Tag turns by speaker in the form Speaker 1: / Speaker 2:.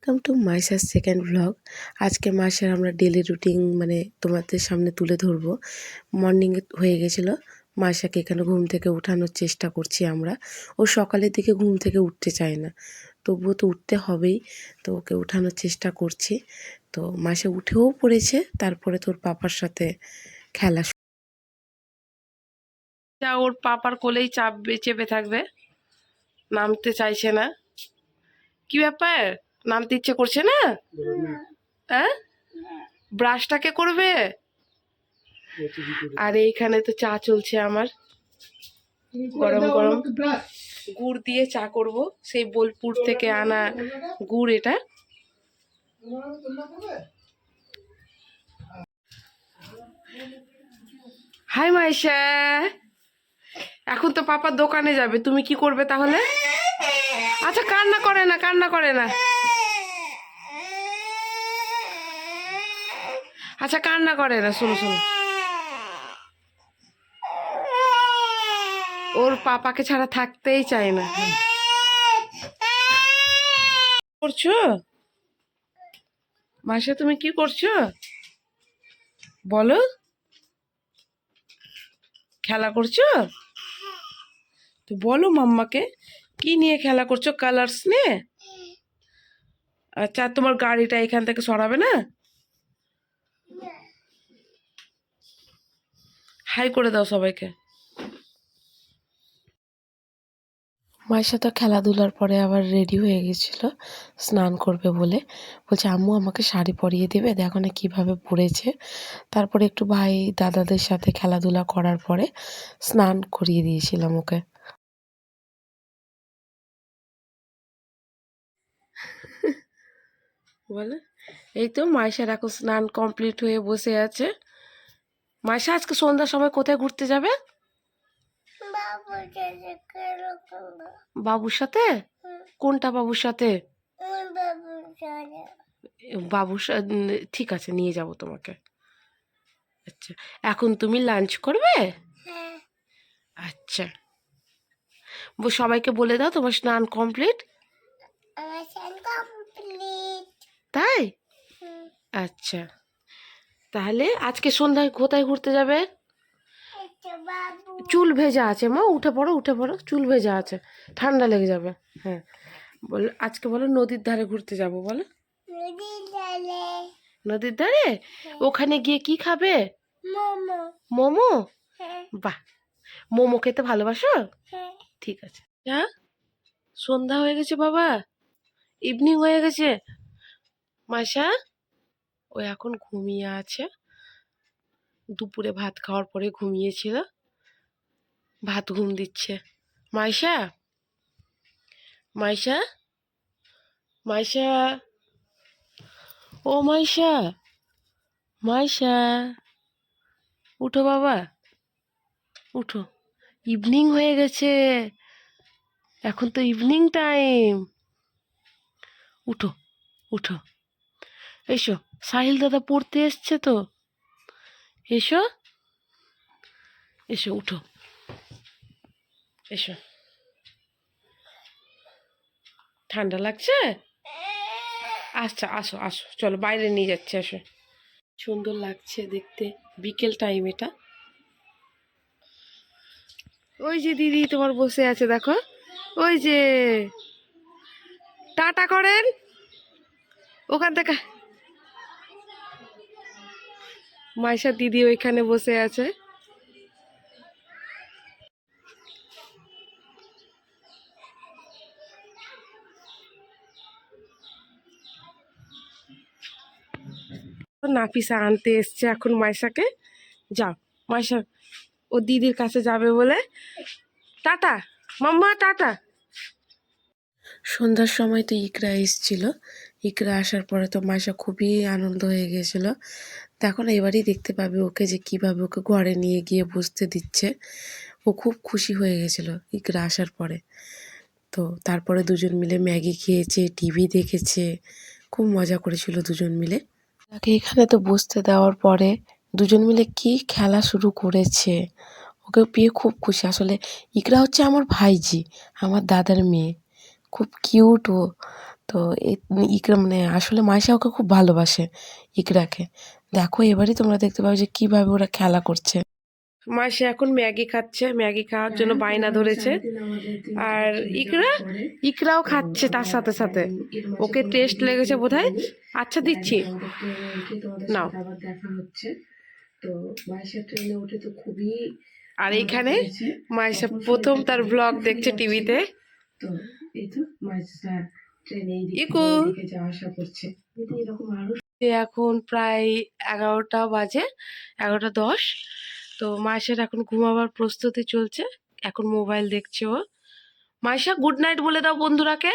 Speaker 1: Welcome to মাইশার second blog. আজকে মাসের আমরা ডেলি রুটিন তোমাদের সামনে তুলে ধরবো। মর্নিং হয়ে গেছিলো, মাসাকে এখানে ঘুম থেকে উঠানোর চেষ্টা করছি আমরা। ও সকালের দিকে ঘুম থেকে উঠতে চায় না, তবুও তো উঠতে হবেই, তো ওকে উঠানোর চেষ্টা করছি। তো মাসে উঠেও পড়েছে, তারপরে তোর পাপার সাথে খেলা।
Speaker 2: ওর পাপার কোলেই চেপে থাকবে, নামতে চাইছে না। কি ব্যাপার, নামতে ইচ্ছে করছে না? হ্যাঁ, ব্রাশটাকে করবে। আর এইখানে তো চা চলছে আমার, গরম গরম গুড় দিয়ে চা করব, সেই বোলপুর থেকে আনা গুড় এটা। হাই মাইশা, এখন তো পাপার দোকানে যাবে, তুমি কি করবে তাহলে? আচ্ছা, কান্না করে না, কান্না করে না। আচ্ছা, কান্না করে না, শোনো শোনো, ওর পাপাকে ছাড়া থাকতেই চায় না। করছো মাসা, তুমি কি করছো বলো? খেলা করছো তো বলো মাম্মাকে, কি নিয়ে খেলা করছো? কালার্স নিয়ে? আচ্ছা, তোমার গাড়িটা এখান থেকে সরাবে না? হাই করে দাও সবাইকে।
Speaker 1: মায়ের সাথে খেলাধুলার পরে আবার রেডি হয়ে গেছিল স্নান করবে বলে। বলছে আম্মু আমাকে শাড়ি পরিয়ে দেবে, দেখো না কীভাবে পরেছে। তারপরে একটু ভাই দাদাদের সাথে খেলাধুলা করার পরে স্নান করিয়ে দিয়েছিলাম ওকে।
Speaker 2: বলে এই তো মাইশার এখন স্নান কমপ্লিট হয়ে বসে আছে। মাইশা আজকে সন্ধ্যার সময় কোথায় ঘুরতে যাবে? বাবুর সাথে? কোনটা বাবুর সাথে? বাবুর সাথে, ঠিক আছে, নিয়ে যাব তোমাকে। আচ্ছা, এখন তুমি লাঞ্চ করবে? আচ্ছা, সবাইকে বলে দাও তোমার স্নান কমপ্লিট। তাই? আচ্ছা, তাহলে আজকে সন্ধ্যায় কোথায় ঘুরতে যাবে? চুল ভেজা আছে মা, উঠে পড়ো উঠে পড়ো, চুল ভেজা আছে, ঠান্ডা লেগে যাবে। হ্যাঁ, বলো আজকে, বলো নদীর ধারে ঘুরতে যাব, বলো। নদীর ধারে? ওখানে গিয়ে কি খাবে? মোমো। বাহ, মোমো খেতে ভালোবাসো? ঠিক আছে। হ্যাঁ, সন্ধ্যা হয়ে গেছে বাবা, ইভিনিং হয়ে গেছে। মাসা ও এখন ঘুমিয়ে আছে, দুপুরে ভাত খাওয়ার পরে ঘুমিয়েছিল, ভাত ঘুম দিচ্ছে। মাইশা, মাইশা, মাইশা, ও মাইশা, মাইশা, উঠো বাবা, উঠো, ইভিনিং হয়ে গেছে, এখন তো ইভিনিং টাইম, উঠো উঠো, এসো, সাহিল দাদা পড়তে এসছে তো, এসো এসো, উঠো, এসো। ঠান্ডা লাগছে? আচ্ছা, আসো আসো, চলো বাইরে নিয়ে যাচ্ছে, আসো। সুন্দর লাগছে দেখতে, বিকেল টাইম এটা। ওই যে দিদি তোমার বসে আছে, দেখো, ওই যে, টাটা করেন ওখান থেকে। মাইশা দিদি ওইখানে বসে আছে। নাফিসা আনতে এসছে এখন মাইশাকে। যাও মাইশা, ও দিদির কাছে যাবে বলে। টাটা মাম্মা, টাটা।
Speaker 1: সন্ধ্যার সময় তো ইকরা এসেছিল, ইকরা আসার পরে তো মাইশা খুবই আনন্দ হয়ে গেছিল। তো এখন এবারই দেখতে পাবে ওকে, যে কীভাবে ওকে ঘরে নিয়ে গিয়ে বসতে দিচ্ছে। ও খুব খুশি হয়ে গেছিলো ইকরা আসার পরে। তো তারপরে দুজন মিলে ম্যাগি খেয়েছে, টিভি দেখেছে, খুব মজা করেছিল দুজন মিলে। তাকে এখানে তো বসতে দেওয়ার পরে দুজন মিলে কি খেলা শুরু করেছে, ওকে পেয়ে খুব খুশি। আসলে ইকরা হচ্ছে আমার ভাইজি, আমার দাদার মেয়ে, খুব কিউট ও। তো ইকরা মানে আসলে মাইশা ওকে খুব ভালোবাসে ইকরাকে। দেখো এবারই তোমরা দেখতে পাবে যে কিভাবে ওরা খেলা করছে। মাসে এখন ম্যাগি খাচ্ছে, ম্যাগি খাওয়ার জন্য বায়না ধরেছে। আর ইকরাও খাচ্ছে তার সাথে সাথে, ওকে টেস্ট লেগেছে বোধহয়। আচ্ছা দিচ্ছি, নাও। তো মাইশা ট্রেনে উঠে তো খুবই, আর এইখানে মাইশা প্রথম তার ব্লগ দেখছে টিভিতে। তো এই তো মাইশা ট্রেনে এইদিকে যাওয়া আসা করছে। এরকম আরো এখন প্রায় 11টা বাজে, 11টা 10। তো মাইশার এখন ঘুমাবার প্রস্তুতি চলছে, এখন মোবাইল দেখছে ও। মাইশা গুড নাইট বলে দাও বন্ধুরাকে।